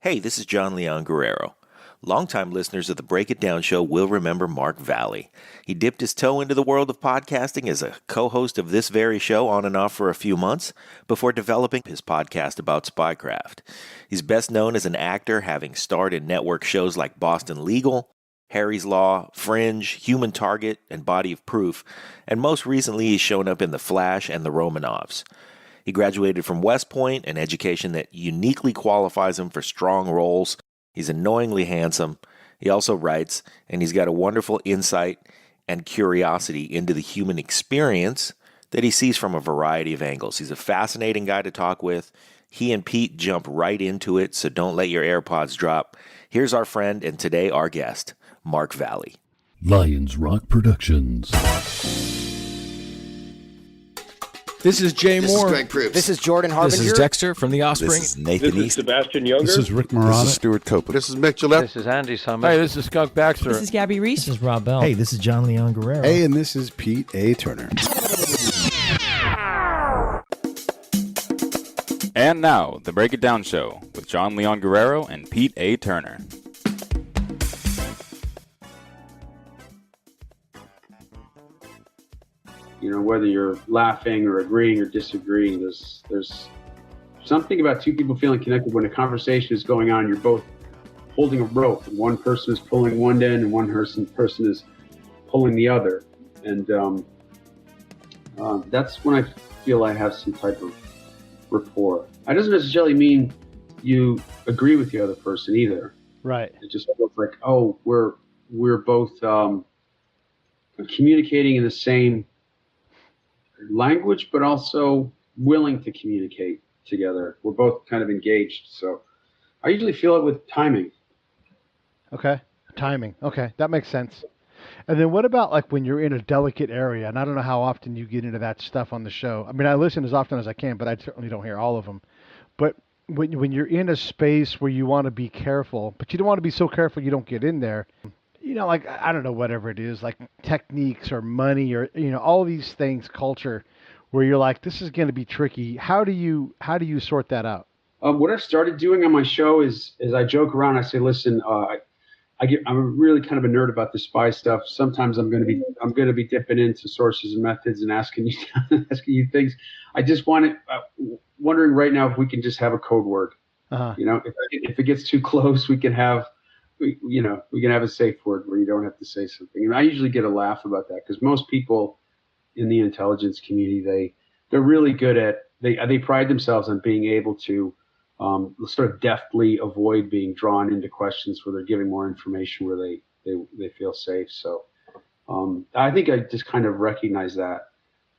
Hey, this is John Leon Guerrero. Longtime listeners of the Break It Down show will remember Mark Valley. He dipped his toe into the world of podcasting as a co-host of this very show on and off for a few months before developing his podcast about spycraft. He's best known as an actor, having starred in network shows like Boston Legal, Harry's Law, Fringe, Human Target, and Body of Proof, and most recently he's shown up in The Flash and The Romanovs. He graduated from West Point, an education that uniquely qualifies him for strong roles. He's annoyingly handsome. He also writes, and he's got a wonderful insight and curiosity into the human experience that he sees from a variety of angles. He's a fascinating guy to talk with. He and Pete jump right into it, so don't let your AirPods drop. Here's our friend and today our guest, Mark Valley. Lions Rock Productions. This is Jay Moore. This is Greg Proops. This is Jordan Harbinger. This is Dexter from The Offspring. This is Nathan This is East. Sebastian Younger. This is Rick Marotta. This is Stuart Copeland. This is Mick Gillette. This is Andy Summers. Hey, this is Skunk Baxter. This is Gabby Reese. This is Rob Bell. Hey, this is John Leon Guerrero. Hey, and this is Pete A. Turner. And now, the Break It Down Show with John Leon Guerrero and Pete A. Turner. You know, whether you're laughing or agreeing or disagreeing, there's something about two people feeling connected when a conversation is going on. You're both holding a rope, and one person is pulling one end, and one person is pulling the other. And that's when I feel I have some type of rapport. It doesn't necessarily mean you agree with the other person either. Right. It just feels like, oh, we're both communicating in the same language, but also willing to communicate together. We're both kind of engaged. So I usually feel it with timing. Okay. Timing. Okay. That makes sense. And then what about like when you're in a delicate area? And I don't know how often you get into that stuff on the show. I mean, I listen as often as I can, but I certainly don't hear all of them. But when you're in a space where you want to be careful, but you don't want to be so careful you don't get in there, you know, like, I don't know, whatever it is, like techniques or money or, you know, all these things, culture, where you're like, this is going to be tricky. How do you sort that out? What I've started doing on my show is I joke around. I say, listen, I'm really kind of a nerd about the spy stuff. Sometimes I'm going to be dipping into sources and methods and asking you things. I just wondering right now if we can just have a code word. Uh-huh. You know, if it gets too close, we can have a safe word where you don't have to say something. And I usually get a laugh about that because most people in the intelligence community, they're really good at, they pride themselves on being able to sort of deftly avoid being drawn into questions where they're giving more information where they feel safe. So I think I just kind of recognize that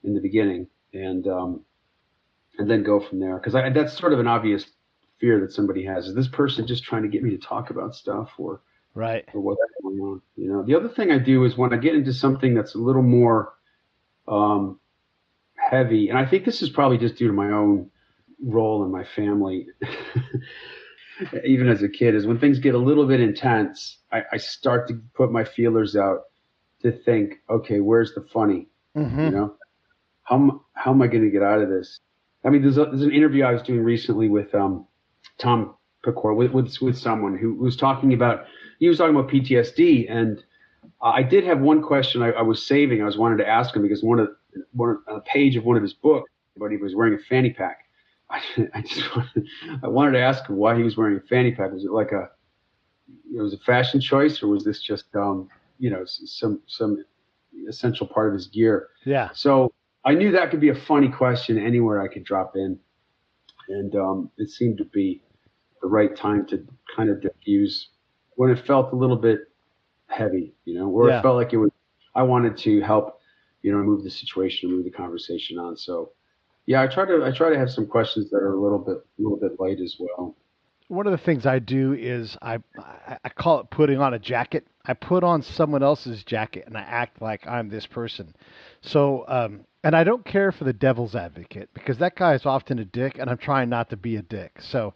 in the beginning and then go from there. Because that's sort of an obvious fear that somebody has. Is this person just trying to get me to talk about stuff or what's going on? You know, the other thing I do is when I get into something that's a little more heavy, and I think this is probably just due to my own role in my family, even as a kid, is when things get a little bit intense, I start to put my feelers out to think, okay, where's the funny? Mm-hmm. You know, how am I going to get out of this? I mean, there's an interview I was doing recently with Tom Pecor with someone who was talking about PTSD, and I did have one question I was saving. I wanted to ask him because on a page of one of his books, but he was wearing a fanny pack. I wanted to ask him why he was wearing a fanny pack. Was it like it was a fashion choice, or was this just some essential part of his gear? Yeah. So I knew that could be a funny question anywhere I could drop in, and it seemed to be the right time to kind of diffuse when it felt a little bit heavy, you know, where it felt like it was. I wanted to help, move the situation, move the conversation on. So. Yeah, I try to have some questions that are a little bit light as well. One of the things I do is I call it putting on a jacket. I put on someone else's jacket and I act like I'm this person. So and I don't care for the devil's advocate because that guy is often a dick and I'm trying not to be a dick. So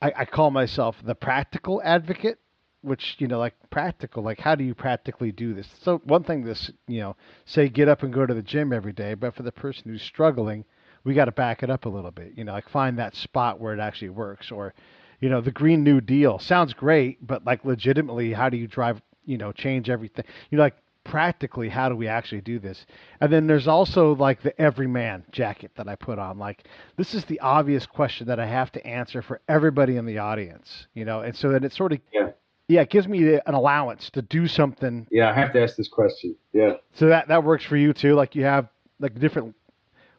I call myself the practical advocate, which, like practical, like how do you practically do this? So one thing this, say get up and go to the gym every day, but for the person who's struggling, we got to back it up a little bit, like find that spot where it actually works or, the Green New Deal sounds great, but like legitimately, how do you change everything? Like practically, how do we actually do this? And then there's also like the everyman jacket that I put on. Like, this is the obvious question that I have to answer for everybody in the audience, and so then it sort of, it gives me an allowance to do something. Yeah, I have to ask this question. Yeah. So that works for you too. Like, you have like different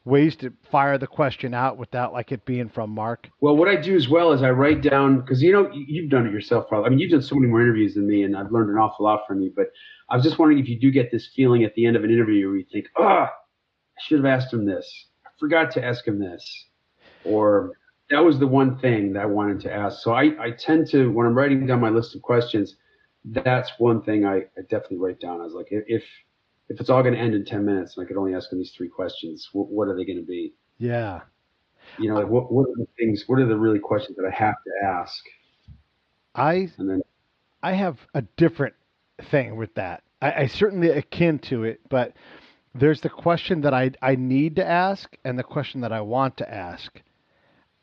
ways to fire the question out without like it being from Mark. Well, what I do as well is I write down, because you've done it yourself probably. I mean, you've done so many more interviews than me, and I've learned an awful lot from you. But I was just wondering if you do get this feeling at the end of an interview where you think, I should have asked him this. I forgot to ask him this. Or that was the one thing that I wanted to ask. So I tend to, when I'm writing down my list of questions, that's one thing I definitely write down. I was like, if it's all going to end in 10 minutes and I could only ask them these 3 questions, what are they going to be? Yeah. Like what are the things, what are the really questions that I have to ask? I have a different thing with that. I certainly akin to it, but there's the question that I need to ask and the question that I want to ask.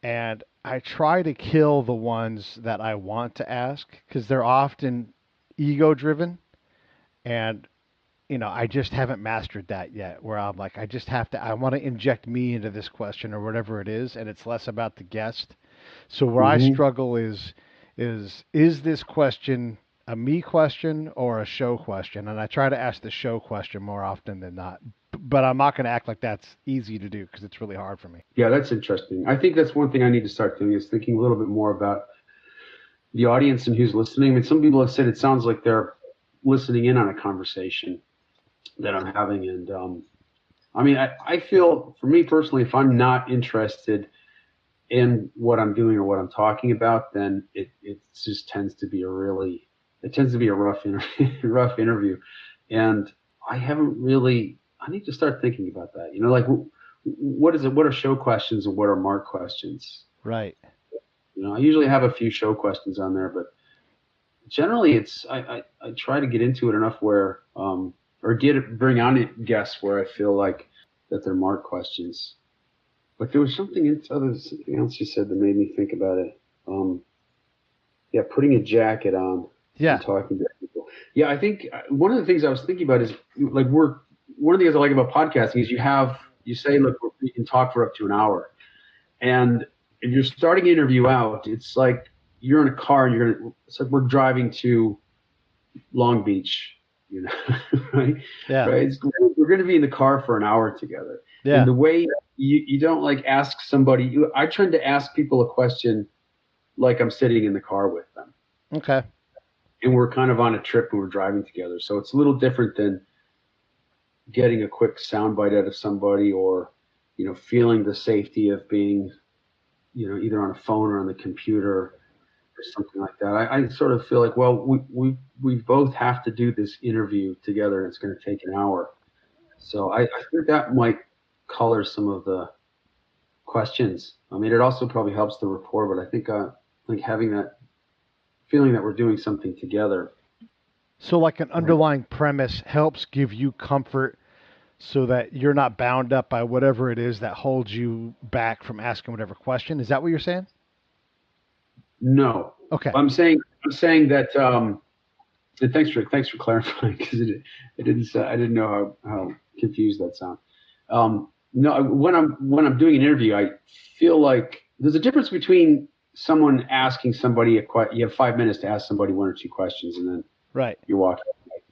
And I try to kill the ones that I want to ask because they're often ego driven. And I just haven't mastered that yet, where I'm like, I want to inject me into this question or whatever it is, and it's less about the guest. So where I struggle is this question a me question or a show question? And I try to ask the show question more often than not. But I'm not going to act like that's easy to do because it's really hard for me. Yeah, that's interesting. I think that's one thing I need to start doing is thinking a little bit more about the audience and who's listening. I mean, some people have said it sounds like they're listening in on a conversation that I'm having. And I mean, I feel, for me personally, if I'm not interested in what I'm doing or what I'm talking about, then it just tends to be a rough interview. And I need to start thinking about that. Like what are show questions and what are Mark questions? Right. I usually have a few show questions on there, but generally I try to get into it enough where, or bring on guests where I feel like that they're Mark questions. But there was something else you said that made me think about it. Putting a jacket on. Yeah. And talking to people. Yeah, I think one of the things I was thinking about is like one of the things I like about podcasting is you say, look, we can talk for up to an hour. And if you're starting an interview out, it's like you're in a car and it's like we're driving to Long Beach, right? Yeah. Right. We're going to be in the car for an hour together. Yeah. And the way you don't like ask somebody, I tend to ask people a question like I'm sitting in the car with them. Okay. And we're kind of on a trip and we're driving together. So it's a little different than getting a quick soundbite out of somebody or, feeling the safety of being, either on a phone or on the computer or something like that. I sort of feel like, well, we both have to do this interview together and it's going to take an hour. So I think that might color some of the questions. I mean, it also probably helps the rapport, but I think having that feeling that we're doing something together. So like an underlying premise helps give you comfort so that you're not bound up by whatever it is that holds you back from asking whatever question. Is that what you're saying? No. Okay. I'm saying that, and thanks for clarifying because I didn't know how confused that sounded. No, when I'm doing an interview, I feel like there's a difference between someone asking somebody you have 5 minutes to ask somebody 1 or 2 questions, and then right, you're walking away.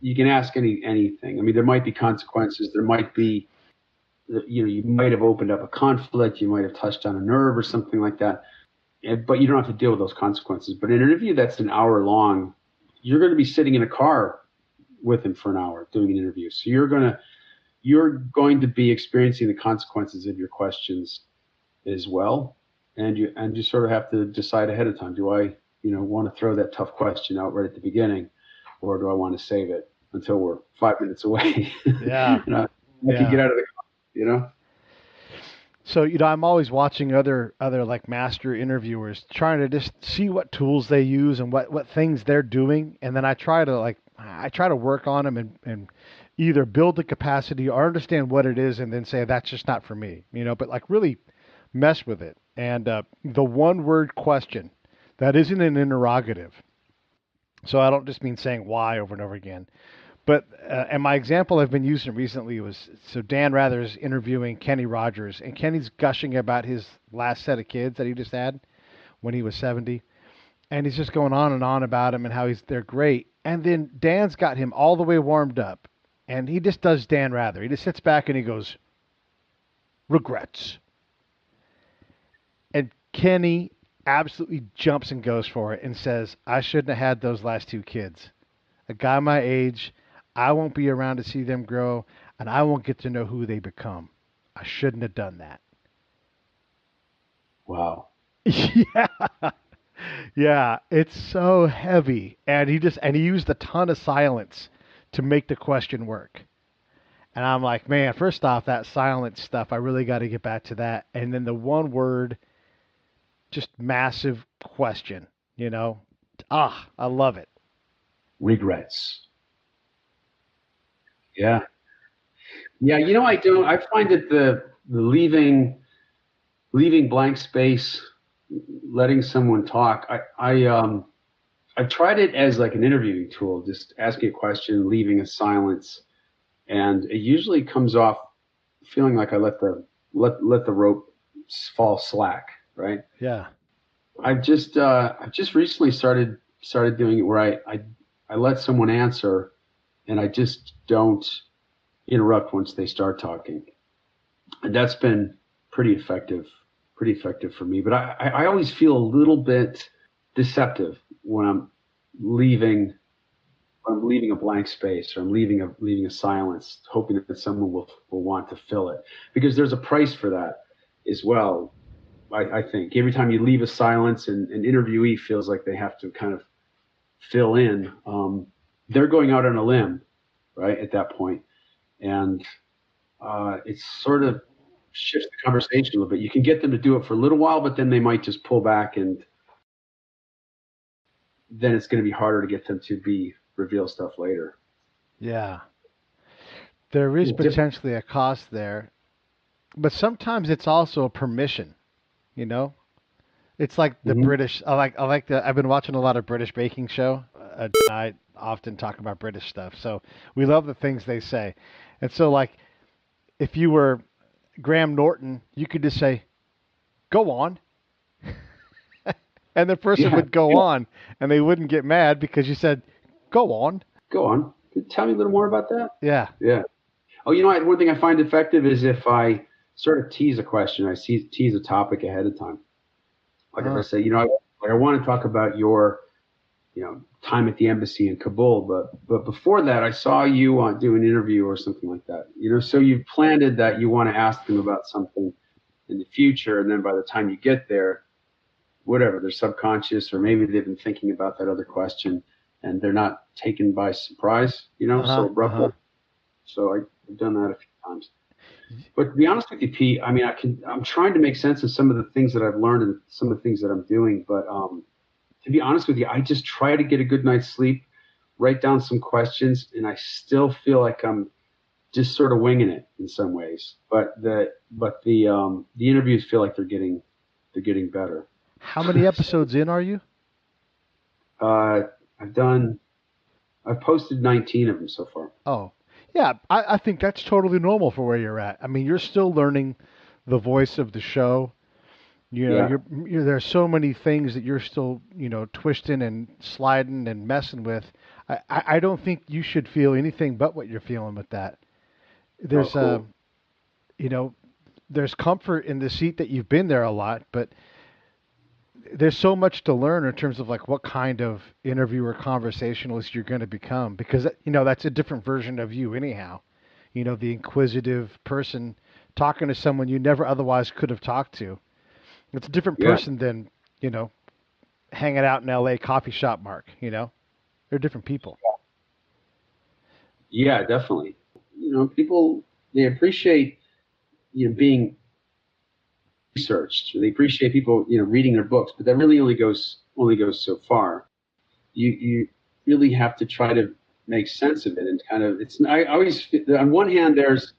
You can ask anything. I mean, there might be consequences. There might be, you might have opened up a conflict. You might have touched on a nerve or something like that. But you don't have to deal with those consequences. But in an interview that's an hour long, you're going to be sitting in a car with him for an hour doing an interview. So you're going to be experiencing the consequences of your questions as well. And you sort of have to decide ahead of time. Do I, want to throw that tough question out right at the beginning, or do I want to save it until we're 5 minutes away? Yeah. I can get out of the car, So, I'm always watching other like master interviewers, trying to just see what tools they use and what things they're doing. And then I try to work on them and either build the capacity or understand what it is and then say, that's just not for me, but like really mess with it. And the one-word question that isn't an interrogative. So I don't just mean saying why over and over again. But and my example I've been using recently was, so Dan Rather's interviewing Kenny Rogers, and Kenny's gushing about his last set of kids that he just had when he was 70, and he's just going on and on about him and how they're great. And then Dan's got him all the way warmed up, and he just does Dan Rather. He just sits back and he goes, regrets. And Kenny absolutely jumps and goes for it and says, I shouldn't have had those last two kids. A guy my age, I won't be around to see them grow, and I won't get to know who they become. I shouldn't have done that. Wow. Yeah. Yeah, it's so heavy. And he used a ton of silence to make the question work. And I'm like, man, first off, that silence stuff, I really got to get back to that. And then the one word, just massive question, I love it. Regrets. Yeah. Yeah, I find that the leaving blank space, letting someone talk, I've tried it as like an interviewing tool, just asking a question, leaving a silence, and it usually comes off feeling like I let the rope fall slack, right? Yeah. I've just recently started doing it where I let someone answer, and I just don't interrupt once they start talking, and that's been pretty effective for me. But I always feel a little bit deceptive when I'm leaving a blank space, or I'm leaving a silence, hoping that someone will want to fill it, because there's a price for that as well. I think every time you leave a silence and an interviewee feels like they have to kind of fill in, they're going out on a limb, right, at that point. And it sort of shifts the conversation a little bit. You can get them to do it for a little while, but then they might just pull back, and then it's going to be harder to get them to reveal stuff later. Yeah. There is potentially a cost there, but sometimes it's also a permission, It's like the British. I've been watching a lot of British baking show. I often talk about British stuff, so we love the things they say. And so, like, if you were Graham Norton, you could just say, "Go on," and the person would go on, and they wouldn't get mad because you said, "Go on." Go on. Tell me a little more about that. Yeah. Yeah. Oh, one thing I find effective is if I sort of tease a question, I tease a topic ahead of time. Like if I say, I want to talk about your, time at the embassy in Kabul, but before that, I saw you do an interview or something like that. So you've planted that you want to ask them about something in the future, and then by the time you get there, whatever, they're subconscious, or maybe they've been thinking about that other question, and they're not taken by surprise, so abruptly. So I've done that a few times. But to be honest with you, Pete, I mean, I'm trying to make sense of some of the things that I've learned and some of the things that I'm doing. But to be honest with you, I just try to get a good night's sleep, write down some questions, and I still feel like I'm just sort of winging it in some ways. But the interviews feel like they're getting better. How many episodes in are you? I've posted 19 of them so far. Oh. Yeah, I think that's totally normal for where you're at. I mean, you're still learning the voice of the show. There's so many things that you're still, twisting and sliding and messing with. I don't think you should feel anything but what you're feeling with that. There's cool. There's comfort in the seat that you've been there a lot, but there's so much to learn in terms of like what kind of interviewer conversationalist you're going to become, because that's a different version of you anyhow. The inquisitive person talking to someone you never otherwise could have talked to. It's a different person than hanging out in LA coffee shop Mark. They're different people. Yeah, definitely. People, they appreciate being researched. They appreciate people, reading their books, but that really only goes so far. You really have to try to make sense of it, and kind of I always, on one hand, there's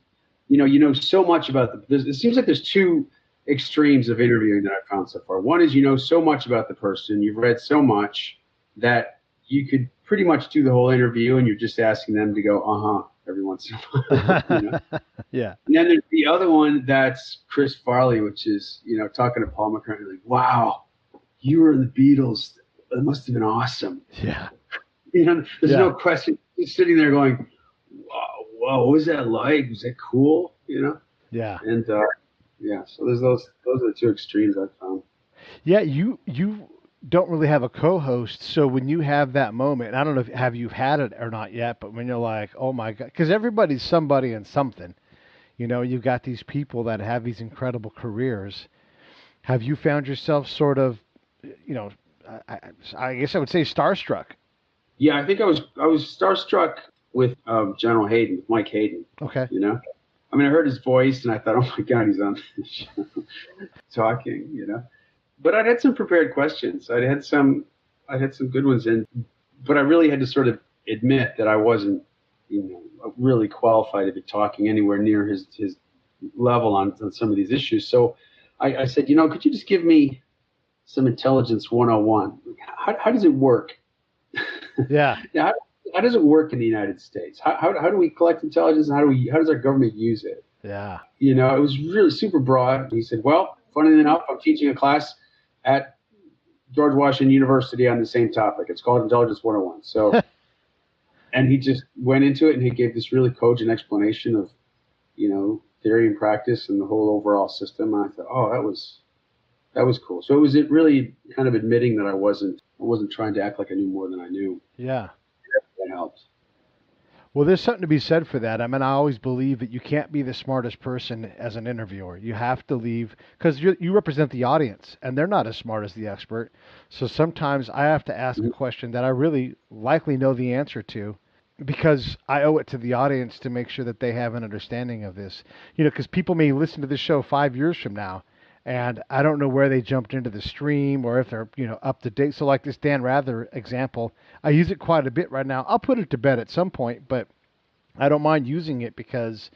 so much about it seems like there's two extremes of interviewing that I've found so far. One is you know so much about the person, you've read so much that you could pretty much do the whole interview, and you're just asking them to go, every once in a while. You know? Yeah. And then there's the other one that's Chris Farley, which is, talking to Paul McCartney, like, wow, you were in the Beatles. It must have been awesome. Yeah. There's no question. Just sitting there going, wow, what was that like? Was that cool? Yeah. And so those are the two extremes I've found. Yeah, you don't really have a co-host, so when you have that moment, I don't know if have you had it or not yet, but when you're like, oh my God, because everybody's somebody and something. You've got these people that have these incredible careers. Have you found yourself sort of, I guess I would say starstruck? Yeah, I think I was starstruck with General Hayden, with Mike Hayden. Okay. I mean, I heard his voice and I thought, oh my God, he's on the show talking, But I'd had some prepared questions. I had some good ones but I really had to sort of admit that I wasn't, really qualified to be talking anywhere near his level on some of these issues. So I said, could you just give me some intelligence 101? How does it work? Yeah. Yeah. How does it work in the United States? How do we collect intelligence, and how does our government use it? Yeah. It was really super broad. He said, well, funny enough, I'm teaching a class at George Washington University on the same topic. It's called Intelligence 101. So, and he just went into it and he gave this really cogent explanation of, theory and practice and the whole overall system. And I thought, oh, that was cool. So it was really kind of admitting that I wasn't trying to act like I knew more than I knew. Yeah. That helped. Well, there's something to be said for that. I mean, I always believe that you can't be the smartest person as an interviewer. You have to leave, because you represent the audience, and they're not as smart as the expert. So sometimes I have to ask a question that I really likely know the answer to, because I owe it to the audience to make sure that they have an understanding of this. Because people may listen to this show 5 years from now, and I don't know where they jumped into the stream or if they're, up to date. So like this Dan Rather example, I use it quite a bit right now. I'll put it to bed at some point, but I don't mind using it because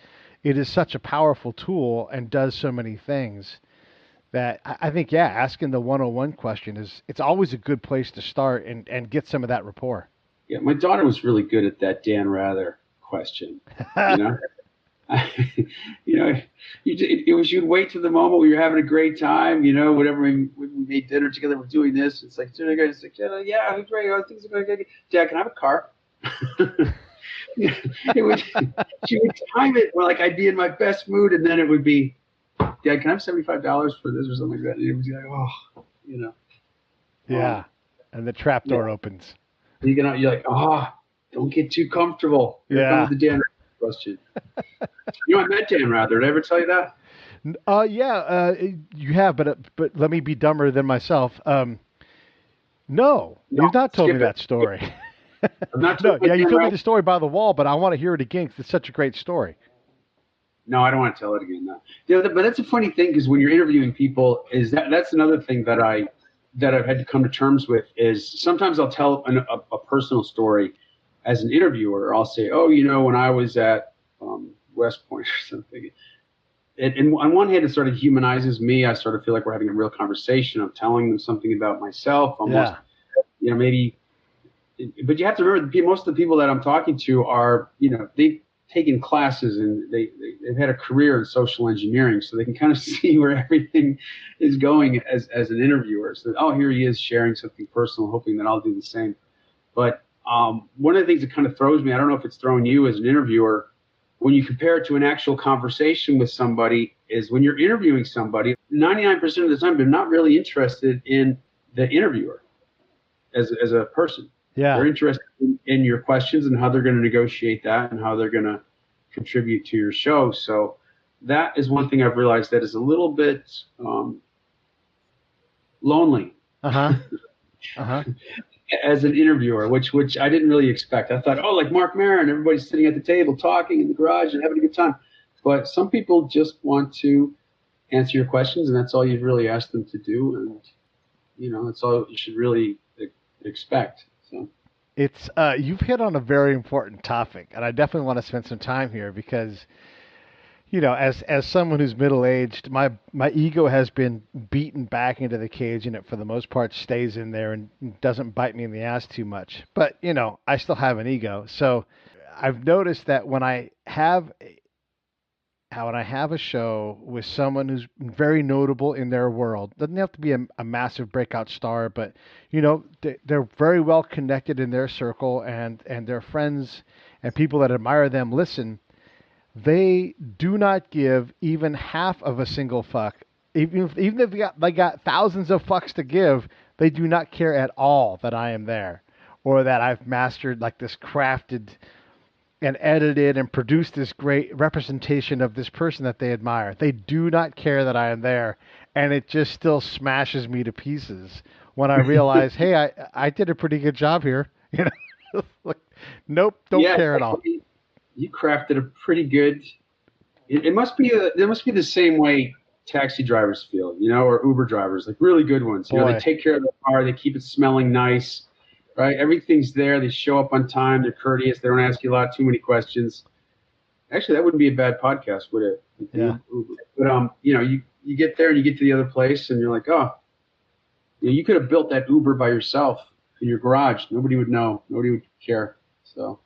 it is such a powerful tool and does so many things that I think, asking the 101 question it's always a good place to start and get some of that rapport. Yeah, my daughter was really good at that Dan Rather question. You'd wait to the moment where you're having a great time, whatever, we made dinner together, we're doing this. It's like, it's like, yeah, great. Things are going good. Dad, can I have a car? She would time it where like I'd be in my best mood, and then it would be, Dad, can I have $75 for this or something like that? And it would be like, Yeah. And the trap door opens. You're like, don't get too comfortable. Here comes the Dan question. I met Dan Rather. Did I ever tell you that? You have, but let me be dumber than myself. No, you've not told me that story. I'm not you told me the story by the wall, but I want to hear it again because it's such a great story. No, I don't want to tell it again. No. But that's a funny thing, because when you're interviewing people, that's another thing that I've had to come to terms with is sometimes I'll tell a personal story as an interviewer. I'll say, when I was at West Point or something. And on one hand, it sort of humanizes me. I sort of feel like we're having a real conversation. I'm telling them something about myself. Almost, maybe. But you have to remember, most of the people that I'm talking to are, they've taken classes and they've had a career in social engineering, so they can kind of see where everything is going as an interviewer. So, here he is sharing something personal, hoping that I'll do the same. But one of the things that kind of throws me, I don't know if it's thrown you as an interviewer, when you compare it to an actual conversation with somebody, is when you're interviewing somebody, 99% of the time, they're not really interested in the interviewer as a person. Yeah. They're interested in your questions and how they're going to negotiate that and how they're going to contribute to your show. So that is one thing I've realized that is a little bit lonely. As an interviewer, which I didn't really expect. I thought, like Mark Maron, everybody's sitting at the table talking in the garage and having a good time. But some people just want to answer your questions, and that's all you've really asked them to do. And, that's all you should really expect. So It's you've hit on a very important topic, and I definitely want to spend some time here because, as someone who's middle aged, my ego has been beaten back into the cage, and it for the most part stays in there and doesn't bite me in the ass too much. But I still have an ego, so I've noticed that when I have a show with someone who's very notable in their world, doesn't have to be a massive breakout star, but they're very well connected in their circle, and their friends and people that admire them listen. They do not give even half of a single fuck. Even if they got thousands of fucks to give, they do not care at all that I am there, or that I've mastered like this crafted and edited and produced this great representation of this person that they admire. They do not care that I am there, and it just still smashes me to pieces when I realize, hey, I did a pretty good job here. Like, nope, don't care at all. You crafted a pretty good. It must be the same way taxi drivers feel, or Uber drivers, like really good ones. They take care of the car, they keep it smelling nice. Right, everything's there. They show up on time. They're courteous. They don't ask you too many questions. Actually, that wouldn't be a bad podcast, would it? Yeah. But you get there and you get to the other place, and you're like, oh, you could have built that Uber by yourself in your garage. Nobody would know. Nobody would care. So.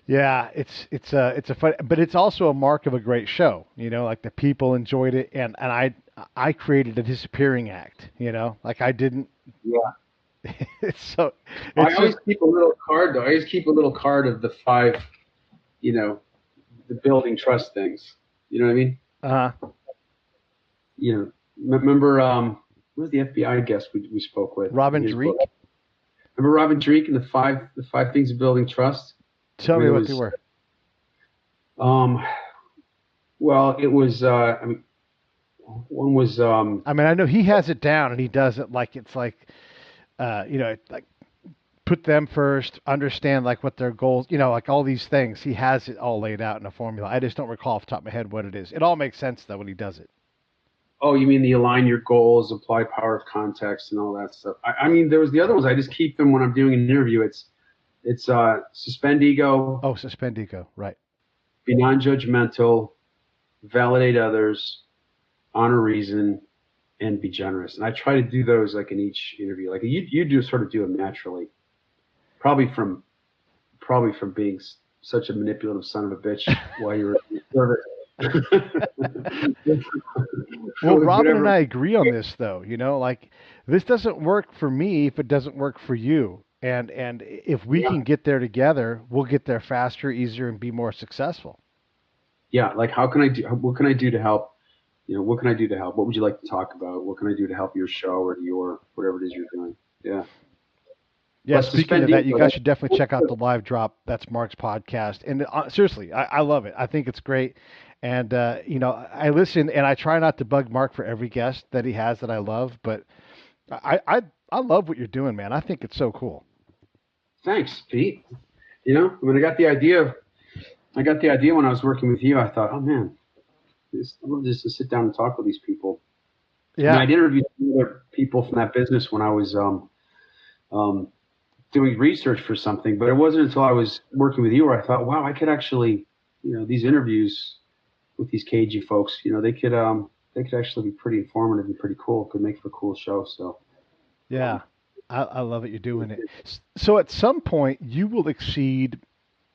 Yeah, it's a fun, but it's also a mark of a great show. Like the people enjoyed it, and I created a disappearing act. Like I didn't. Yeah. I always keep a little card, though. I always keep a little card of the 5, the building trust things. You know what I mean? Remember, what was the FBI guest we spoke with? Robin Dreek. Remember Robin Dreek and the five things of building trust? Tell me what they were. Well, it was. One was. I know he has it down, and he does it like it's like. Like put them first, understand like what their goals, like all these things. He has it all laid out in a formula. I just don't recall off the top of my head what it is. It all makes sense though when he does it. Oh, you mean the align your goals, apply power of context, and all that stuff. There was the other ones. I just keep them when I'm doing an interview. It's suspend ego. Oh, suspend ego, right. Be non-judgmental, validate others, honor reason, and be generous. And I try to do those like in each interview. Like you do sort of do them naturally. Probably from being such a manipulative son of a bitch while you were in service. Well, Robin and I agree on this though. Like this doesn't work for me if it doesn't work for you. And if we can get there together, we'll get there faster, easier, and be more successful. Yeah, like what can I do to help? What can I do to help? What would you like to talk about? What can I do to help your show or your whatever it is you're doing? Yeah. Yeah. Speaking of that, you guys should definitely check out the live drop. That's Mark's podcast. And seriously, I love it. I think it's great. And, I listen and I try not to bug Mark for every guest that he has that I love, but I love what you're doing, man. I think it's so cool. Thanks, Pete. When I got the idea when I was working with you, I thought, oh man, I love just to sit down and talk with these people. Yeah. I'd interviewed other people from that business when I was doing research for something, but it wasn't until I was working with you where I thought, wow, I could actually, these interviews with these cagey folks, they could actually be pretty informative and pretty cool. Could make for a cool show. So. Yeah, I love that you're doing it. So at some point you will exceed,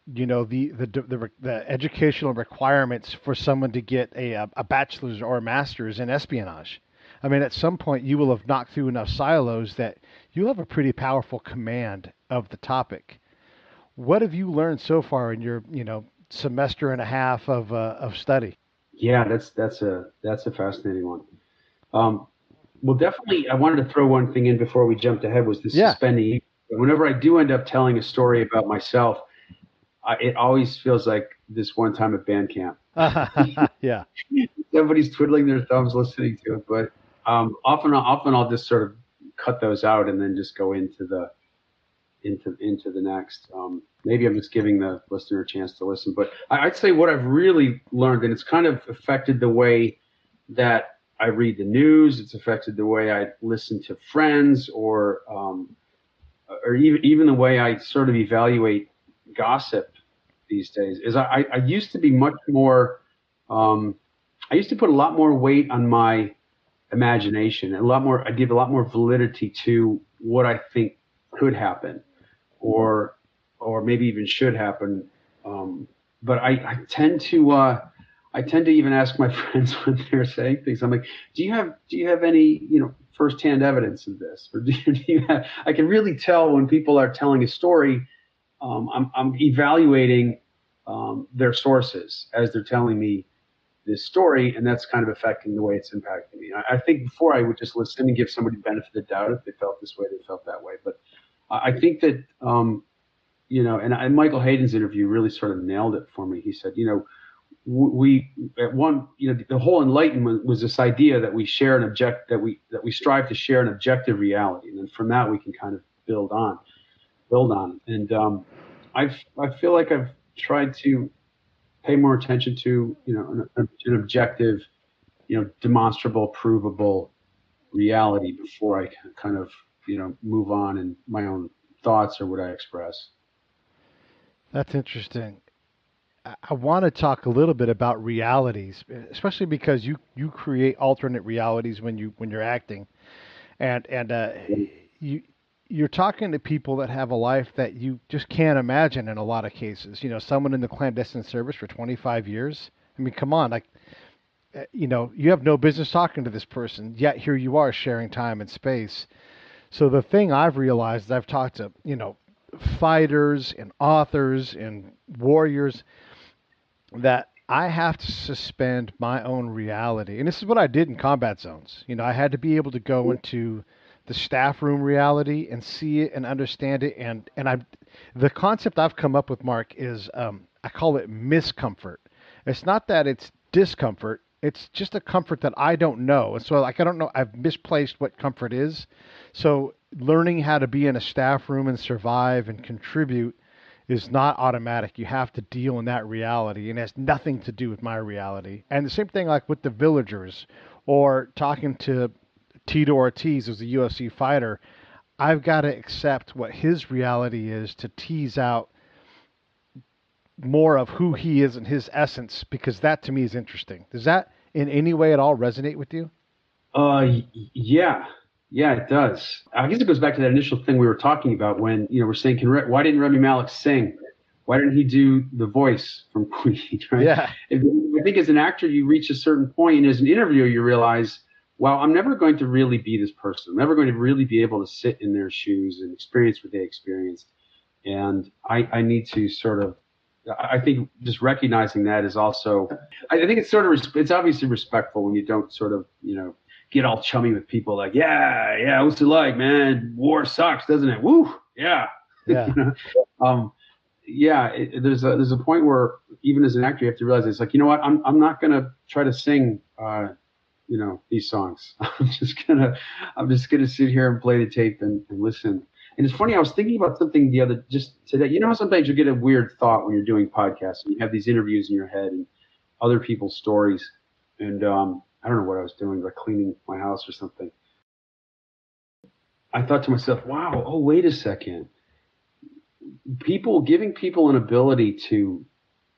the educational requirements for someone to get a bachelor's or a master's in espionage. At some point you will have knocked through enough silos that you'll have a pretty powerful command of the topic. What have you learned so far in your, semester and a half of study? Yeah, that's a fascinating one. Well, definitely, I wanted to throw one thing in before we jumped ahead was the suspending. Whenever I do end up telling a story about myself, it always feels like this one time at band camp. Yeah. Somebody's twiddling their thumbs listening to it, but often I'll just sort of cut those out and then just go into the next. Maybe I'm just giving the listener a chance to listen, but I'd say what I've really learned, and it's kind of affected the way that I read the news. It's affected the way I listen to friends, or even the way I sort of evaluate gossip these days. Is I used to be much more I used to put a lot more weight on my imagination, and I give a lot more validity to what I think could happen, or maybe even should happen. But I tend to even ask my friends when they're saying things. I'm like, do you have any firsthand evidence of this, or do you have? I can really tell when people are telling a story. I'm evaluating their sources as they're telling me this story, and that's kind of affecting the way it's impacting me. I think before I would just listen and give somebody the benefit of the doubt. If they felt this way, they felt that way. But I think that and Michael Hayden's interview really sort of nailed it for me. He said, we at one, the whole Enlightenment was this idea that we share that we strive to share an objective reality, and then from that we can kind of build on. And I feel like I've tried to pay more attention to an objective, demonstrable, provable reality before I can kind of move on in my own thoughts or what I express. That's interesting. I want to talk a little bit about realities, especially because you create alternate realities when you're acting, and you're talking to people that have a life that you just can't imagine in a lot of cases. Someone in the clandestine service for 25 years. I mean, come on, like, you have no business talking to this person, yet here you are sharing time and space. So the thing I've realized is I've talked to, fighters and authors and warriors, that I have to suspend my own reality. And this is what I did in combat zones. I had to be able to go into the staff room reality and see it and understand it. And the concept I've come up with, Mark, is I call it miscomfort. It's not that it's discomfort. It's just a comfort that I don't know. And so I don't know. I've misplaced what comfort is. So learning how to be in a staff room and survive and contribute is not automatic. You have to deal in that reality, and it has nothing to do with my reality. And the same thing like with the villagers, or talking to Tito Ortiz, who's a UFC fighter. I've got to accept what his reality is to tease out more of who he is and his essence, because that to me is interesting. Does that in any way at all resonate with you? Yeah, it does. I guess it goes back to that initial thing we were talking about when we're saying, why didn't Rami Malek sing? Why didn't he do the voice from Queen? Right? Yeah. I think as an actor, you reach a certain point, and as an interviewer, you realize, wow, I'm never going to really be this person. I'm never going to really be able to sit in their shoes and experience what they experienced. And I need to sort of, I think just recognizing that is also, I think it's sort of, it's obviously respectful when you don't sort of, get all chummy with people like, yeah, what's it like, man? War sucks, doesn't it? Woo, yeah. Yeah. There's a point where even as an actor, you have to realize it's like, what? I'm not gonna try to sing, these songs. I'm just gonna sit here and play the tape and listen. And it's funny, I was thinking about something just today. How sometimes you get a weird thought when you're doing podcasts and you have these interviews in your head and other people's stories, and I don't know what I was doing, like cleaning my house or something. I thought to myself, wow, oh, wait a second. Giving people an ability to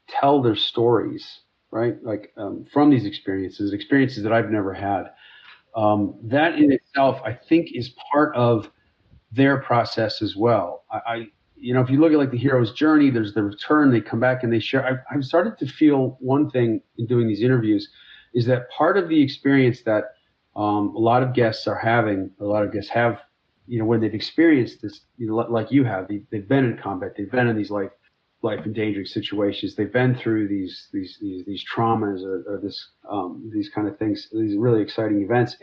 tell their stories, right? Like from these experiences that I've never had. That in itself, I think, is part of their process as well. If you look at like the hero's journey, there's the return, they come back and they share. I've started to feel one thing in doing these interviews is that part of the experience that a lot of guests have, when they've experienced this, like you have, they've been in combat, they've been in these life endangering situations, they've been through these traumas or these kind of things, these really exciting events,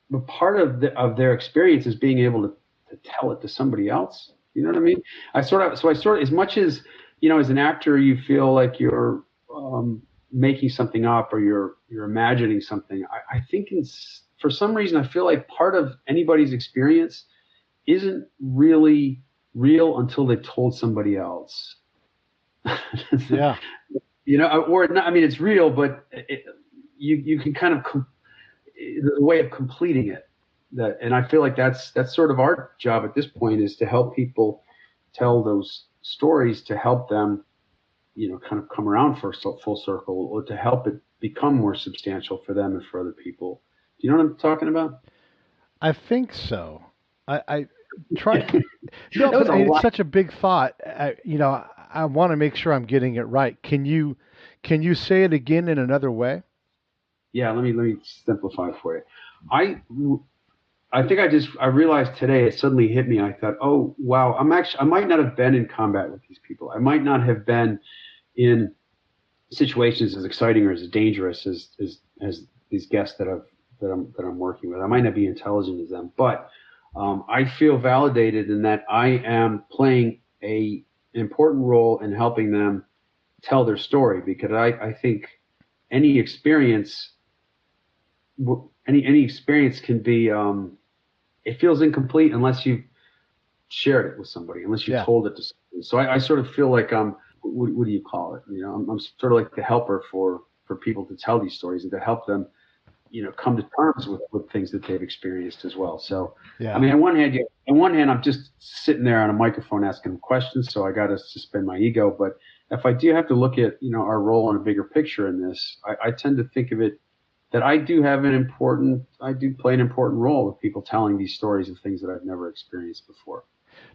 but part of their experience is being able to tell it to somebody else. You know what I mean? I sort of, as much as as an actor, you feel like you're making something up or you're imagining something. I think for some reason I feel like part of anybody's experience isn't really real until they've told somebody else. Yeah. Or not. I mean, it's real, but you can kind of there's a way of completing it. And I feel like that's sort of our job at this point, is to help people tell those stories, to help them kind of come around for full circle, or to help it become more substantial for them and for other people. Do you know what I'm talking about? I think so. I try. No, That was but a it's lot. such a big thought. I want to make sure I'm getting it right. Can you say it again in another way? Yeah, let me simplify for you. I think I realized today, it suddenly hit me. I thought, oh wow, I might not have been in combat with these people. I might not have been in situations as exciting or as dangerous as these guests that I'm working with. I might not be intelligent as them, but I feel validated in that I am playing a important role in helping them tell their story, because I think any experience any experience can be it feels incomplete unless you've shared it with somebody, unless you Yeah. told it to somebody. So I sort of feel like what do you call it? I'm sort of like the helper for people to tell these stories and to help them, come to terms with things that they've experienced as well. So, Yeah. I mean, on one hand, I'm just sitting there on a microphone asking them questions, so I got to suspend my ego. But if I do have to look at, our role in a bigger picture in this, I tend to think of it that I do play an important role with people telling these stories of things that I've never experienced before.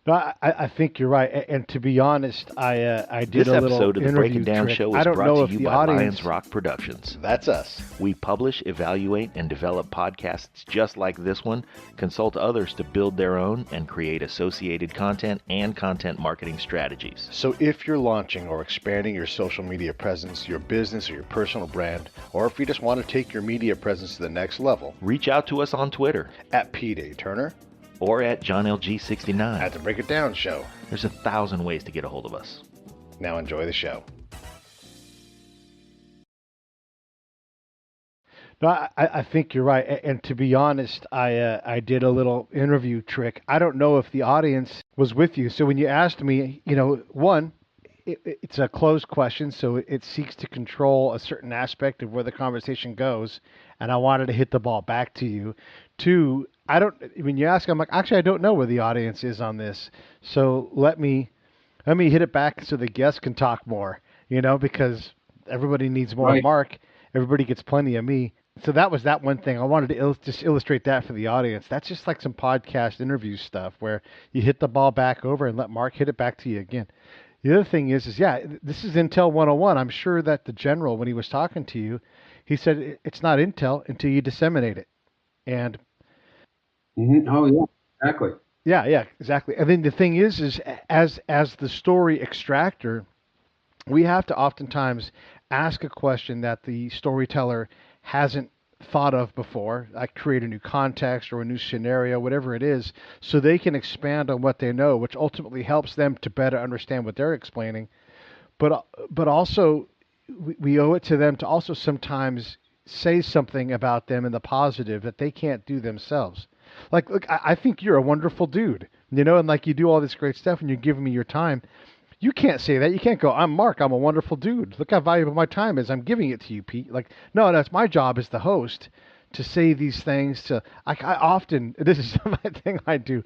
No, I think you're right. And to be honest, I did This a little episode of the Break interview It Down trick. show I is don't brought know to if you the by audience. Lions Rock Productions. That's us. We publish, evaluate, and develop podcasts just like this one, consult others to build their own, and create associated content and content marketing strategies. So if you're launching or expanding your social media presence, your business or your personal brand, or if you just want to take your media presence to the next level, Reach out to us on Twitter at Pete A. Turner, or at JohnLG69. at the Break It Down Show. There's 1,000 ways to get a hold of us. Now enjoy the show. No, I think you're right. And to be honest, I did a little interview trick. I don't know if the audience was with you. So when you asked me, one, it's a closed question, so it seeks to control a certain aspect of where the conversation goes, and I wanted to hit the ball back to you. Two, when you ask, I'm like, actually, I don't know where the audience is on this, so let me hit it back so the guests can talk more, because everybody needs more Right. Mark, everybody gets plenty of me. So that was that one thing. I wanted to just illustrate that for the audience. That's just like some podcast interview stuff where you hit the ball back over and let Mark hit it back to you again. The other thing is this is Intel 101. I'm sure that the general, when he was talking to you, he said it's not Intel until you disseminate it. And Mm-hmm. Oh yeah, exactly. yeah, exactly. And then the thing is as the story extractor, we have to oftentimes ask a question that the storyteller hasn't thought of before, like create a new context or a new scenario, whatever it is, so they can expand on what they know, which ultimately helps them to better understand what they're explaining. But also, we owe it to them to also sometimes say something about them in the positive that they can't do themselves. Like, look, I think you're a wonderful dude, and like you do all this great stuff and you're giving me your time. You can't say that. You can't go, I'm Mark, I'm a wonderful dude. Look how valuable my time is. I'm giving it to you, Pete. Like, no, that's my job as the host to say these things. I often, this is my thing I do.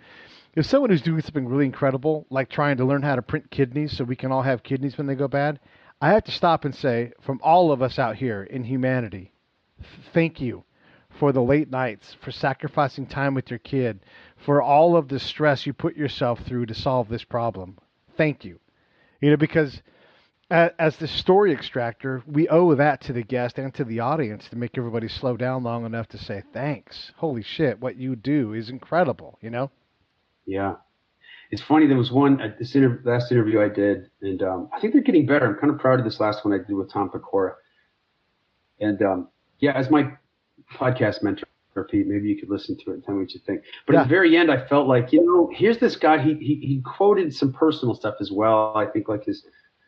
If someone who's doing something really incredible, like trying to learn how to print kidneys so we can all have kidneys when they go bad, I have to stop and say, from all of us out here in humanity, thank you for the late nights, for sacrificing time with your kid, for all of the stress you put yourself through to solve this problem. Thank you. Because as the story extractor, we owe that to the guest and to the audience to make everybody slow down long enough to say, thanks. Holy shit, what you do is incredible, Yeah. It's funny. There was one at this last interview I did, and I think they're getting better. I'm kind of proud of this last one I did with Tom Pecora. And as my podcast mentor, Pete, maybe you could listen to it and tell me what you think. But at the very end, I felt like, here's this guy. He quoted some personal stuff as well. I think like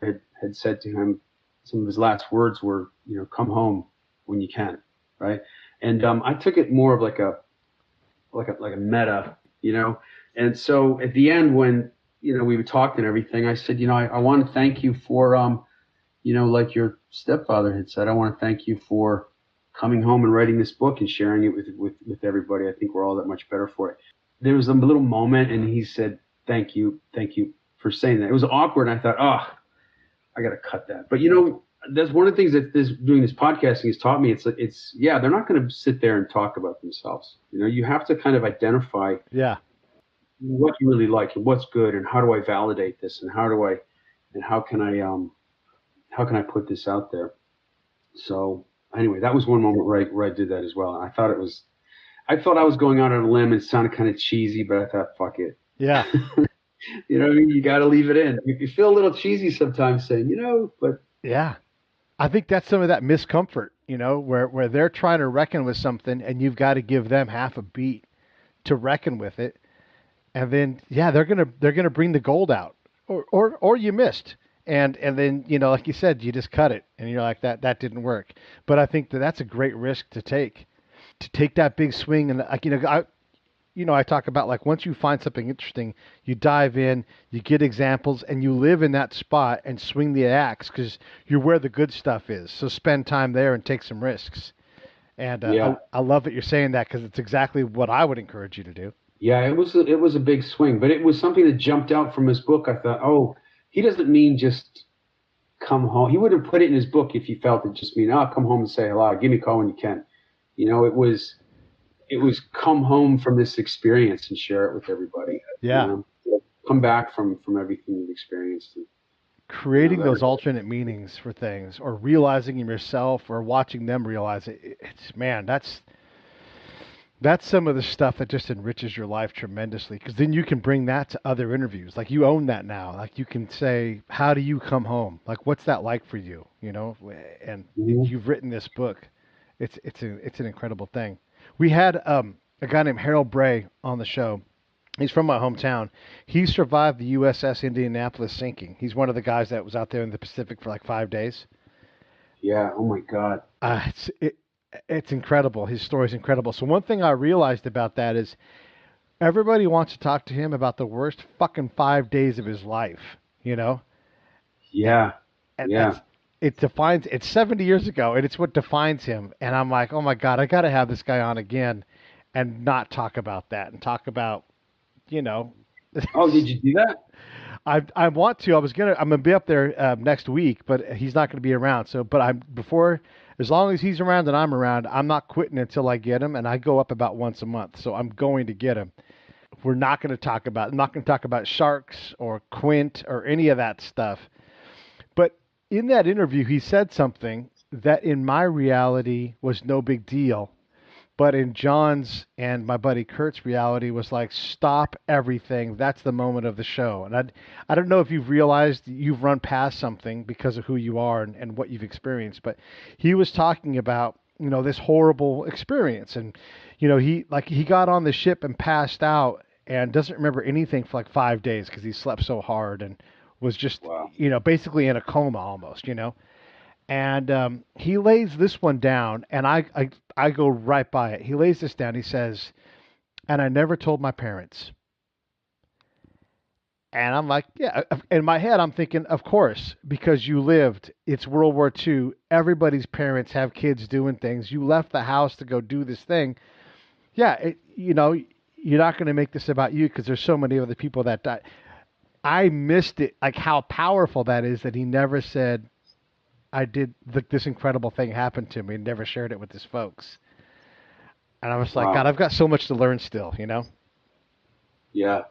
had said to him, some of his last words were, come home when you can, right? And I took it more of like a meta, And so at the end, when we would talk and everything, I said, I want to thank you for, like your stepfather had said, I want to thank you for coming home and writing this book and sharing it with everybody. I think we're all that much better for it. There was a little moment, and he said, thank you for saying that. It was awkward, and I thought, I got to cut that. But that's one of the things that doing this podcasting has taught me. It's they're not going to sit there and talk about themselves. You have to kind of identify what you really like and what's good, and how do I validate this, and how can I put this out there. So anyway, that was one moment where I did that as well. And I thought I was going out on a limb. It sounded kind of cheesy, but I thought, fuck it. Yeah. You know what I mean? You got to leave it in. You feel a little cheesy sometimes saying, but. Yeah. I think that's some of that miscomfort, where they're trying to reckon with something and you've got to give them half a beat to reckon with it. And then, they're going to bring the gold out or you missed. And then, like you said, you just cut it and you're like, that didn't work. But I think that's a great risk to take that big swing. And I talk about, like, once you find something interesting, you dive in, you get examples, and you live in that spot and swing the axe because you're where the good stuff is. So spend time there and take some risks. And I love that you're saying that because it's exactly what I would encourage you to do. Yeah, it was a big swing, but it was something that jumped out from his book. I thought, oh, he doesn't mean just come home. He wouldn't put it in his book if he felt it just mean, come home and say hello, give me a call when you can. It was come home from this experience and share it with everybody. Yeah. Come back from everything you've experienced. And, creating those alternate meanings for things, or realizing them yourself, or watching them realize it. That's some of the stuff that just enriches your life tremendously, because then you can bring that to other interviews. Like, you own that now. Like, you can say, how do you come home? Like, what's that like for you? And you've written this book. It's an incredible thing. We had a guy named Harold Bray on the show. He's from my hometown. He survived the USS Indianapolis sinking. He's one of the guys that was out there in the Pacific for like 5 days. Yeah. Oh my God. It's incredible. His story's incredible. So one thing I realized about that is everybody wants to talk to him about the worst fucking 5 days of his life, Yeah. And it's 70 years ago, and it's what defines him. And I'm like, oh my God, I got to have this guy on again and not talk about that and talk about, Oh, did you do that? I want to. I'm going to be up there next week, but he's not going to be around. So, as long as he's around and I'm around, I'm not quitting until I get him. And I go up about once a month. So I'm going to get him. I'm not going to talk about sharks or Quint or any of that stuff. But in that interview, he said something that in my reality was no big deal. But in John's and my buddy Kurt's reality was like, stop everything. That's the moment of the show. And I don't know if you've realized you've run past something because of who you are and what you've experienced. But he was talking about, this horrible experience. And, he got on the ship and passed out and doesn't remember anything for like 5 days because he slept so hard and was just, basically in a coma almost, And he lays this one down, and I go right by it. He lays this down. He says, and I never told my parents. And I'm like, yeah. In my head, I'm thinking, of course, because you lived. It's World War II. Everybody's parents have kids doing things. You left the house to go do this thing. Yeah, you're not going to make this about you because there's so many other people that died. I missed it, like how powerful that is that he never said, I did this incredible thing happened to me, and never shared it with his folks. And I was like, God, I've got so much to learn still, Yeah.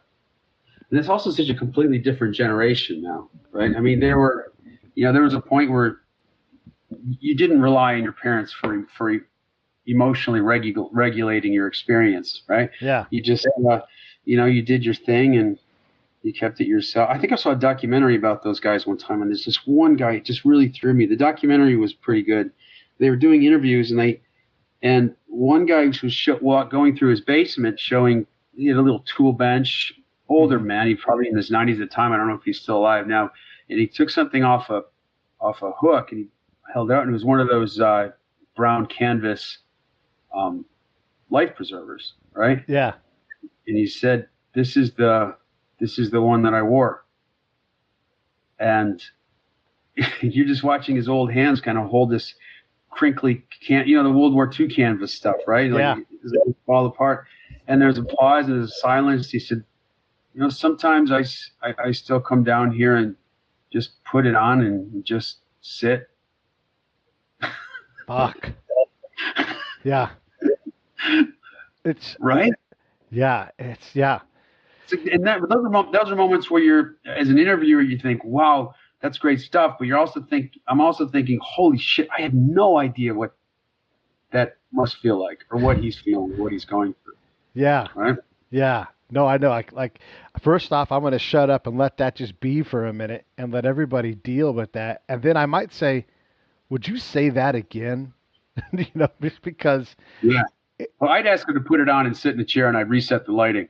And it's also such a completely different generation now, right? I mean, there was a point where you didn't rely on your parents for emotionally regulating your experience, right? Yeah. You just, you did your thing and you kept it yourself. I think I saw a documentary about those guys one time, and there's this one guy it just really threw me. The documentary was pretty good. They were doing interviews, and one guy was going through his basement, showing he had a little tool bench. Older man, he probably in his 90s at the time. I don't know if he's still alive now. And he took something off a hook and he held it out, and it was one of those brown canvas life preservers, right? Yeah. And he said, "This is the one that I wore." And you're just watching his old hands kind of hold this crinkly the World War II canvas stuff, right? Yeah. It fall apart. And there's a pause and there's a silence. He said, sometimes I still come down here and just put it on and just sit. Fuck. Yeah. It's Right. yeah. It's yeah. And those are moments where you're, as an interviewer, you think, wow, that's great stuff. But I'm also thinking, holy shit, I have no idea what that must feel like, or what he's feeling, what he's going through. Yeah. Right. Yeah. No, I know. Like, first off, I'm going to shut up and let that just be for a minute and let everybody deal with that. And then I might say, would you say that again? Just because. Yeah. Well, I'd ask him to put it on and sit in a chair, and I'd reset the lighting.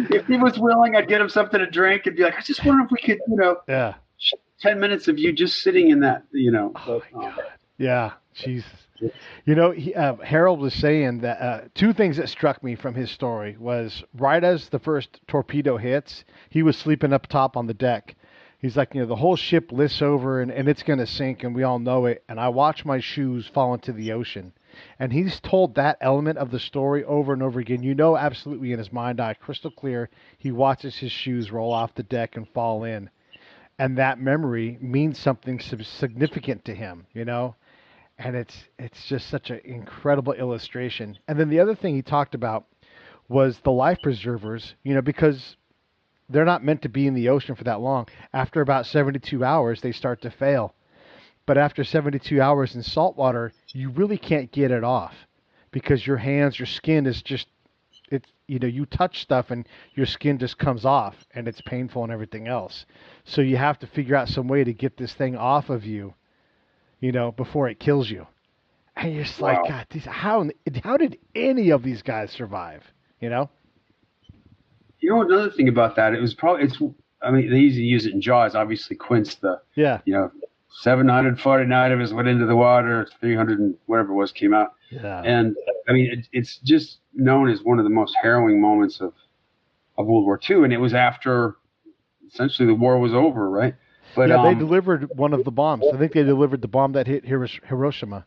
If he was willing, I'd get him something to drink and be like, I just wonder if we could, Yeah. 10 minutes of you just sitting in that, Oh my God. Yeah. Jesus. Harold was saying that two things that struck me from his story was right as the first torpedo hits, he was sleeping up top on the deck. He's like, the whole ship lifts over and it's going to sink, and we all know it. And I watch my shoes fall into the ocean. And he's told that element of the story over and over again. Absolutely in his mind's eye, crystal clear, he watches his shoes roll off the deck and fall in. And that memory means something significant to him, And it's just such an incredible illustration. And then the other thing he talked about was the life preservers, because they're not meant to be in the ocean for that long. After about 72 hours, they start to fail. But after 72 hours in salt water, you really can't get it off because your hands, your skin is just, you touch stuff and your skin just comes off and it's painful and everything else. So you have to figure out some way to get this thing off of you, before it kills you. And you're just like, God, how did any of these guys survive? Another thing about that, they usually use it in Jaws. Obviously, Quint's 749 of us went into the water, 300 and whatever it was came out. Yeah. And it's just known as one of the most harrowing moments of World War II. And it was after essentially the war was over, right? But they delivered one of the bombs. I think they delivered the bomb that hit Hiroshima.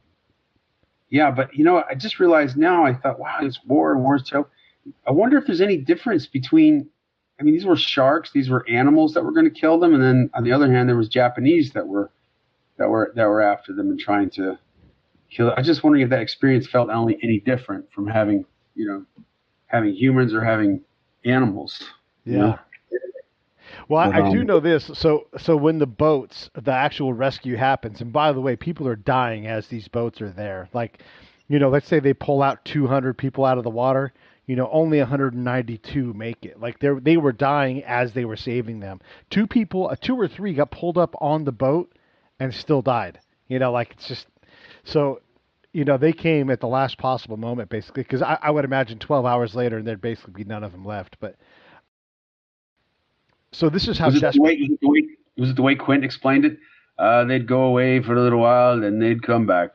Yeah, but I just realized now, I thought, wow, it's war's terrible. I wonder if there's any difference between, these were sharks, these were animals that were going to kill them, and then on the other hand, there was Japanese that were after them and trying to kill. I was just wondering if that experience felt any different from having humans or having animals. Yeah. Well, I do know this. So when the actual rescue happens, and by the way, people are dying as these boats are there. Like, let's say they pull out 200 people out of the water. Only 192 make it. Like they were dying as they were saving them. Two or three got pulled up on the boat and still died. It's just so. They came at the last possible moment, basically, because I would imagine 12 hours later, and there'd basically be none of them left. But so this is how desperate. Was it the way Quint explained it? They'd go away for a little while, then they'd come back.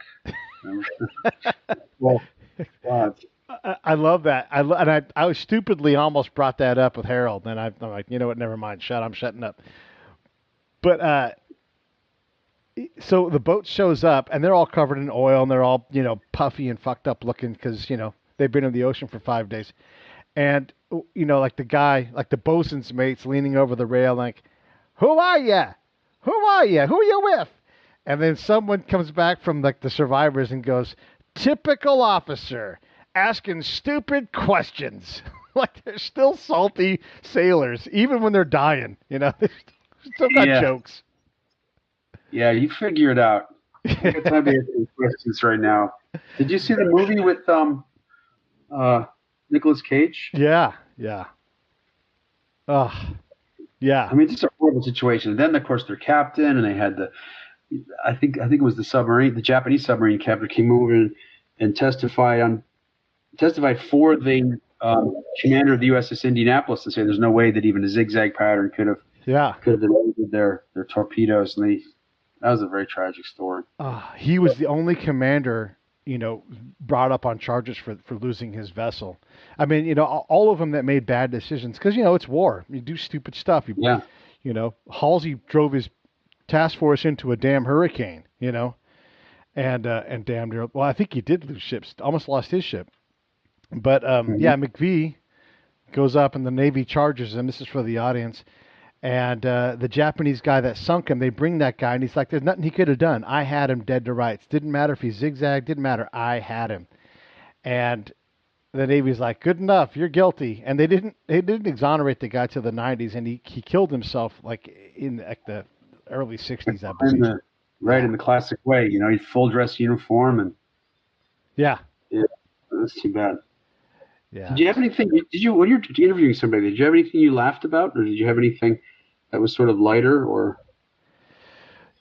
Well, wow. I love that. I stupidly almost brought that up with Harold, and I'm like, you know what? Never mind. I'm shutting up. But so the boat shows up, and they're all covered in oil, and they're all puffy and fucked up looking because they've been in the ocean for 5 days, and like the guy, like the bosun's mate's leaning over the rail, like, "Who are you? Who are you? Who are you with?" And then someone comes back from like the survivors and goes, "Typical officer. Asking stupid questions." Like they're still salty sailors, even when they're dying. They still got jokes. Yeah, you figure it out. I got time to answer questions right now. Did you see the movie with Nicolas Cage? Yeah. Oh, yeah. It's a horrible situation. And then, of course, their captain, and they had I think it was the Japanese submarine captain came over and testified for the commander of the USS Indianapolis to say there's no way that even a zigzag pattern could have delivered their torpedoes, and that was a very tragic story. He was the only commander, brought up on charges for losing his vessel. All of them that made bad decisions because it's war. You do stupid stuff. Halsey drove his task force into a damn hurricane. And damn near. Well, I think he did lose ships. Almost lost his ship. But McVie goes up and the Navy charges him. This is for the audience. And the Japanese guy that sunk him, they bring that guy, and he's like, "There's nothing he could have done. I had him dead to rights. Didn't matter if he zigzagged. Didn't matter. I had him." And the Navy's like, "Good enough. You're guilty." And they didn't exonerate the guy till the 90s, and he killed himself like in like the early 60s, I believe. In the classic way, you know, he's full dress uniform, and Yeah. That's too bad. Yeah. Did you have anything? When you're interviewing somebody, did you have anything you laughed about, or did you have anything that was sort of lighter, or?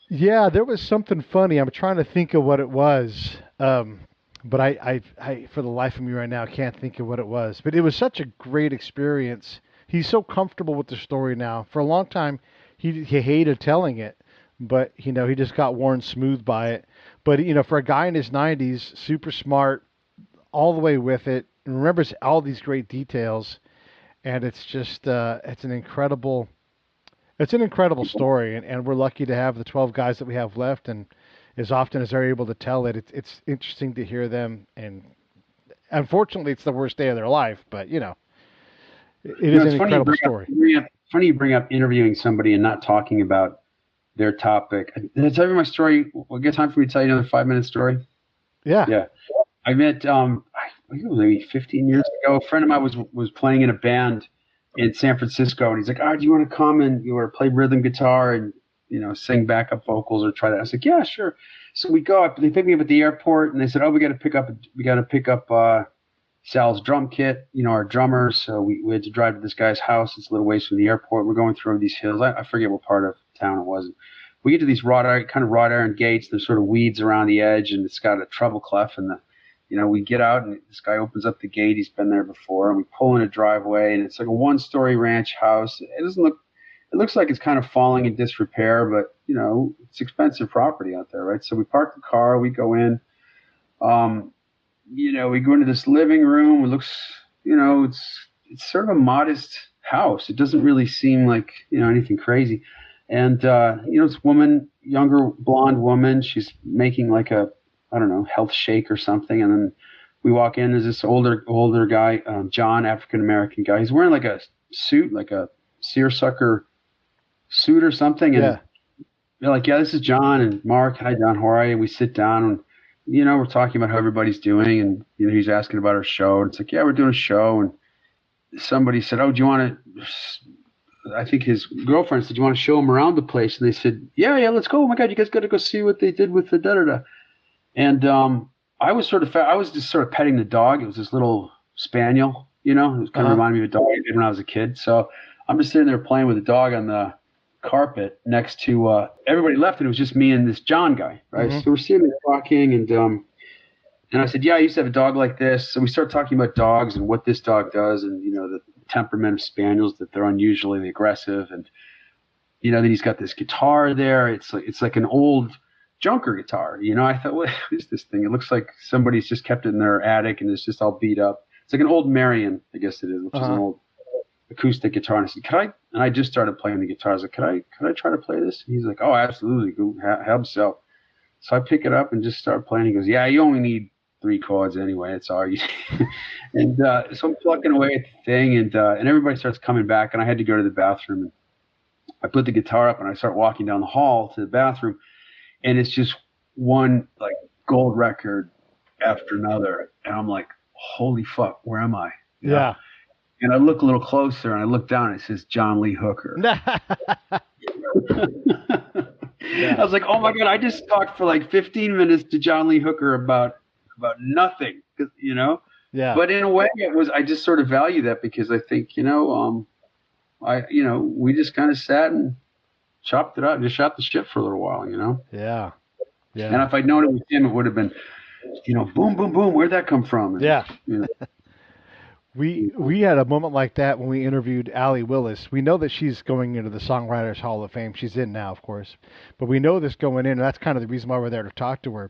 Yeah, there was something funny. I'm trying to think of what it was, but I for the life of me right now, can't think of what it was. But it was such a great experience. He's so comfortable with the story now. For a long time, he hated telling it, but he just got worn smooth by it. But for a guy in his 90s, super smart, all the way with it, and remembers all these great details, and it's just it's an incredible story, and we're lucky to have the 12 guys that we have left, and as often as they're able to tell it, it's interesting to hear them, and unfortunately it's the worst day of their life, but it is an incredible story. Funny you bring up interviewing somebody and not talking about their topic. Did I tell you my story? We'll get time for me to tell you another 5-minute story. Yeah. I met maybe 15 years ago. A friend of mine was playing in a band in San Francisco, and he's like, "Do you want to come and you want to play rhythm guitar and sing backup vocals or try that?" I was like, "Yeah, sure." So we go up. They picked me up at the airport, and they said, "Oh, we got to pick up Sal's drum kit, our drummer." So we had to drive to this guy's house. It's a little ways from the airport. We're going through these hills. I forget what part of town it was. We get to these wrought iron gates. There's sort of weeds around the edge, and it's got a treble clef, and we get out, and this guy opens up the gate. He's been there before, and we pull in a driveway, and it's like a 1-story ranch house. It looks like it's kind of falling in disrepair, but it's expensive property out there, right? So we park the car, we go in, we go into this living room. It looks, it's sort of a modest house. It doesn't really seem like, anything crazy. And, this woman, younger blonde woman, she's making like a, I don't know, health shake or something. And then we walk in, there's this older guy, John, African-American guy. He's wearing like a suit, like a seersucker suit or something. And they're like, "Yeah, this is John." And Mark, "Hi, John, how are you?" We sit down and, we're talking about how everybody's doing. And, he's asking about our show. And it's like, "Yeah, we're doing a show." And somebody said, "Oh, do you want to," I think his girlfriend said, "Do you want to show him around the place?" And they said, yeah, let's go. Oh my God, you guys got to go see what they did with the da-da-da. And I was just sort of petting the dog. It was this little spaniel, it was kind of reminded me of a dog I did when I was a kid. So I'm just sitting there playing with the dog on the carpet next to everybody left, and it was just me and this John guy, right? Mm-hmm. So we're sitting there talking, and I said, "Yeah, I used to have a dog like this." So we start talking about dogs and what this dog does, and the temperament of spaniels, that they're unusually aggressive, and then he's got this guitar there. It's like an old junker guitar. I thought, what is this thing? It looks like somebody's just kept it in their attic and it's just all beat up. It's like an old Marion, I guess it is, which is an old acoustic guitar. And I said, "Can I?" And I just started playing the guitar. I was like, "Could I try to play this?" And he's like, "Oh, absolutely. Go have so." So I pick it up and just start playing. He goes, "Yeah, you only need 3 chords anyway. It's all you." And so I'm plucking away at the thing, and everybody starts coming back, and I had to go to the bathroom. And I put the guitar up, and I start walking down the hall to the bathroom, and it's just one like gold record after another, and I'm like, "Holy fuck, where am I?" Yeah. And I look a little closer, and I look down, and it says John Lee Hooker. I was like, "Oh my God, I just talked for like 15 minutes to John Lee Hooker about nothing," Yeah. But in a way, I just sort of value that, because I think, we just kind of sat and chopped it out and just shot the shit for a little while, Yeah. Yeah. And if I'd known it was him, it would have been, boom, boom, boom. Where'd that come from? And, yeah. We had a moment like that when we interviewed Allie Willis. We know that she's going into the Songwriters Hall of Fame. She's in now, of course. But we know this going in, and that's kind of the reason why we're there to talk to her.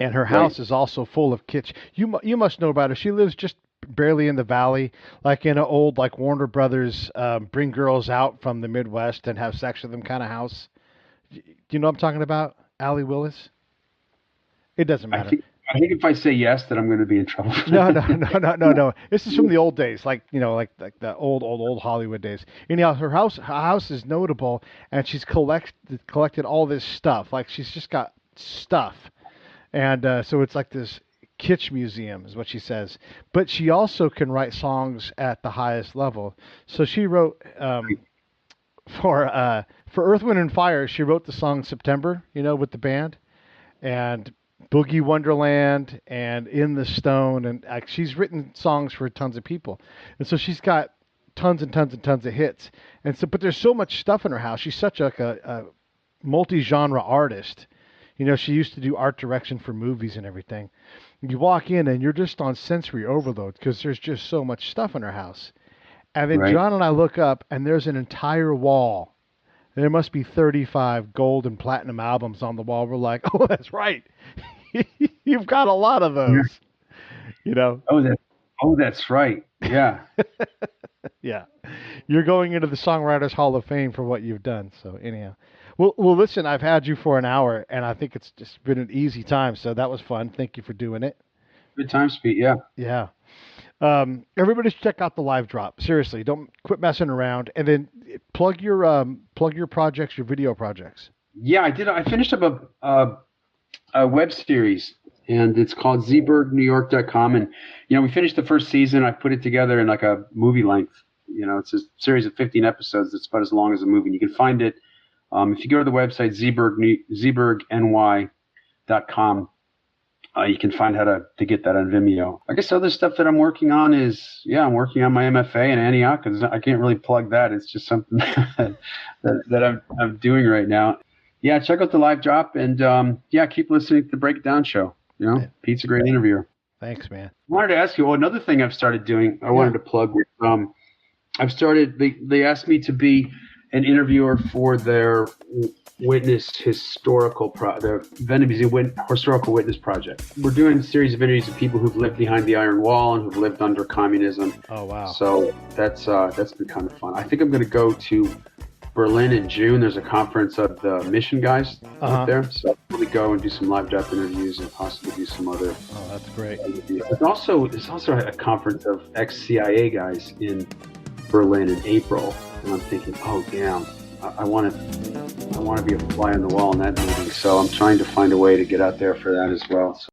And her house is also full of kitsch. You must know about her. She lives just barely in the valley, like in an old, like Warner Brothers, bring girls out from the Midwest and have sex with them kind of house. Do you know what I'm talking about? Allie Willis? It doesn't matter. I think if I say yes, that I'm going to be in trouble. No. This is from the old days, like the old Hollywood days. Anyhow, her house is notable, and she's collected all this stuff. Like she's just got stuff, and so it's like this kitsch museum, is what she says. But she also can write songs at the highest level. So she wrote for Earth, Wind and Fire. She wrote the song September, with the band, and Boogie Wonderland and In the Stone, and she's written songs for tons of people, and so she's got tons and tons and tons of hits. And so, but there's so much stuff in her house. She's such a multi-genre artist. She used to do art direction for movies and everything. You walk in and you're just on sensory overload because there's just so much stuff in her house. And then Right. John and I look up, and there's an entire wall. There must be 35 gold and platinum albums on the wall. We're like, oh, that's right. You've got a lot of those. Oh, that's right. Yeah. Yeah. You're going into the Songwriters Hall of Fame for what you've done. So anyhow. Well, listen, I've had you for an hour, and I think it's just been an easy time. So that was fun. Thank you for doing it. Good time, Pete. Yeah. Yeah. Everybody should check out the live drop. Seriously, don't quit messing around. And then plug your projects, your video projects. Yeah, I did. I finished up a web series, and it's called ZburgNewYork.com. And, we finished the first season. I put it together in like a movie length. It's a series of 15 episodes. That's about as long as a movie. And you can find it if you go to the website, ZburgNY.com. You can find how to get that on Vimeo. I guess other stuff that I'm working on is, I'm working on my MFA in Antioch, because I can't really plug that. It's just something that I'm doing right now. Yeah, check out the live drop, and keep listening to the Break It Down show. Pete's a great interviewer. Thanks, man. I wanted to ask you, another thing I've started doing, I wanted to plug. I've started, they asked me to be an interviewer for their Witness Historical the Venice Historical Witness Project. We're doing a series of interviews of people who've lived behind the Iron Wall and who've lived under communism. Oh, wow. So that's been kind of fun. I think I'm going to go to Berlin in June. There's a conference of the mission guys up there. So I'll probably go and do some live drop interviews and possibly do some other. Oh, that's great. There's also a conference of ex-CIA guys in Berlin in April. And I'm thinking, oh, damn, I want to be a fly on the wall in that meeting. So I'm trying to find a way to get out there for that as well. So